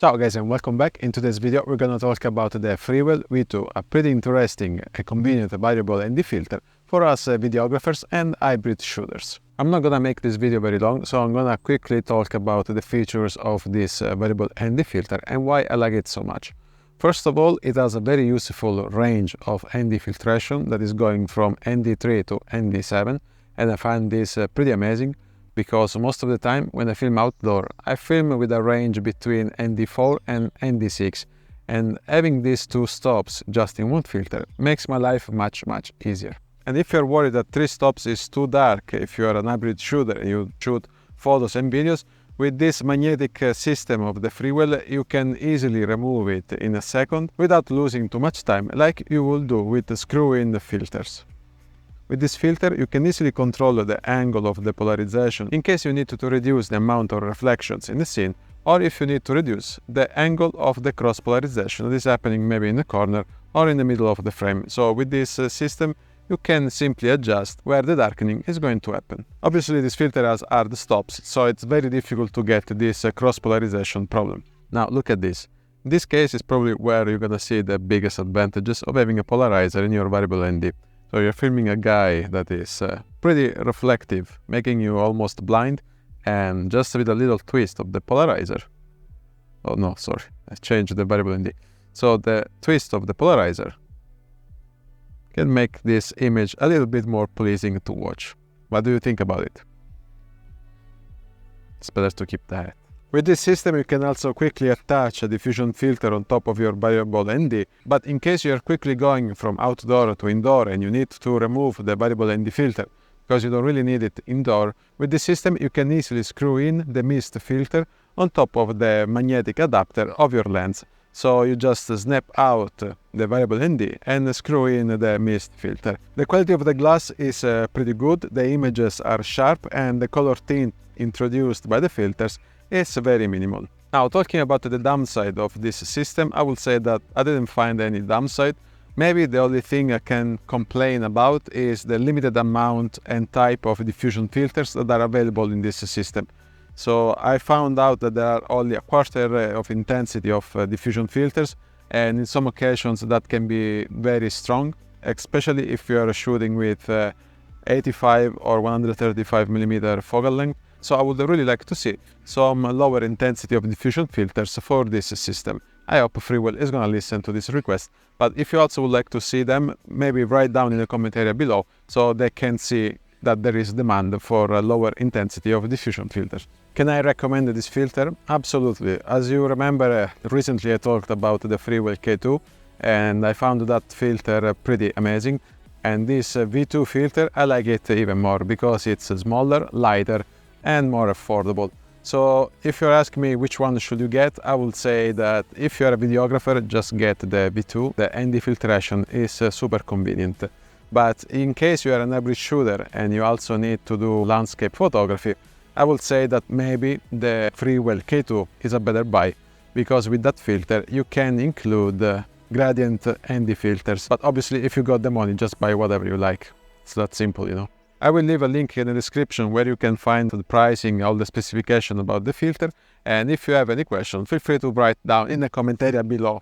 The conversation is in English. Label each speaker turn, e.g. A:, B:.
A: Ciao guys and welcome back. In today's video we're going to talk about the Freewell V2, a pretty interesting and convenient variable ND filter for us videographers and hybrid shooters. I'm not going to make this video very long, so I'm going to quickly talk about the features of this variable ND filter and why I like it so much. First of all, it has a very useful range of ND filtration that is going from ND3 to ND7, and I find this pretty amazing, because most of the time when I film outdoor, I film with a range between ND4 and ND6, and having these two stops just in one filter makes my life much easier. And if you're worried that 3 stops is too dark if you're an hybrid shooter and you shoot photos and videos, with this magnetic system of the Freewell, you can easily remove it in a second without losing too much time, like you will do with the screw-in filters. With this filter, you can easily control the angle of the polarization in case you need to reduce the amount of reflections in the scene, or if you need to reduce the angle of the cross polarization that is happening maybe in the corner or in the middle of the frame. So with this system, you can simply adjust where the darkening is going to happen. Obviously, this filter has hard stops, so it's very difficult to get this cross polarization problem. Now look at this. This case is probably where you're gonna see the biggest advantages of having a polarizer in your variable ND. So you're filming a guy that is pretty reflective, making you almost blind, and just with a little twist of the polarizer. Oh no, sorry, I changed the variable ND. So the twist of the polarizer can make this image a little bit more pleasing to watch. What do you think about it? It's better to keep that. With this system, you can also quickly attach a diffusion filter on top of your variable ND, but in case you are quickly going from outdoor to indoor and you need to remove the variable ND filter because you don't really need it indoor, with this system you can easily screw in the mist filter on top of the magnetic adapter of your lens. So you just snap out the variable ND and screw in the mist filter. The quality of the glass is pretty good, the images are sharp, and the color tint introduced by the filters is very minimal. Now, talking about the downside of this system, I will say that I didn't find any downside. Maybe the only thing I can complain about is the limited amount and type of diffusion filters that are available in this system. So I found out that there are only a quarter of intensity of diffusion filters, and in some occasions that can be very strong, especially if you are shooting with 85 or 135mm focal length. So I would really like to see some lower intensity of diffusion filters for this system. I hope Freewell is going to listen to this request, but if you also would like to see them, maybe write down in the comment area below so they can see that there is demand for a lower intensity of diffusion filters. Can I recommend this filter? Absolutely. As you remember, recently I talked about the Freewell K2 and I found that filter pretty amazing. And this V2 filter, I like it even more because it's smaller, lighter, and more affordable. So if you're asking me which one should you get, I would say that if you're a videographer, just get the V2. The ND filtration is super convenient. But in case you are an hybrid shooter and you also need to do landscape photography, I would say that maybe the Freewell K2 is a better buy, because with that filter you can include gradient ND filters. But obviously if you got the money, just buy whatever you like. It's that simple, you know. I will leave a link in the description where you can find the pricing, all the specification about the filter. And if you have any questions, feel free to write down in the comment area below.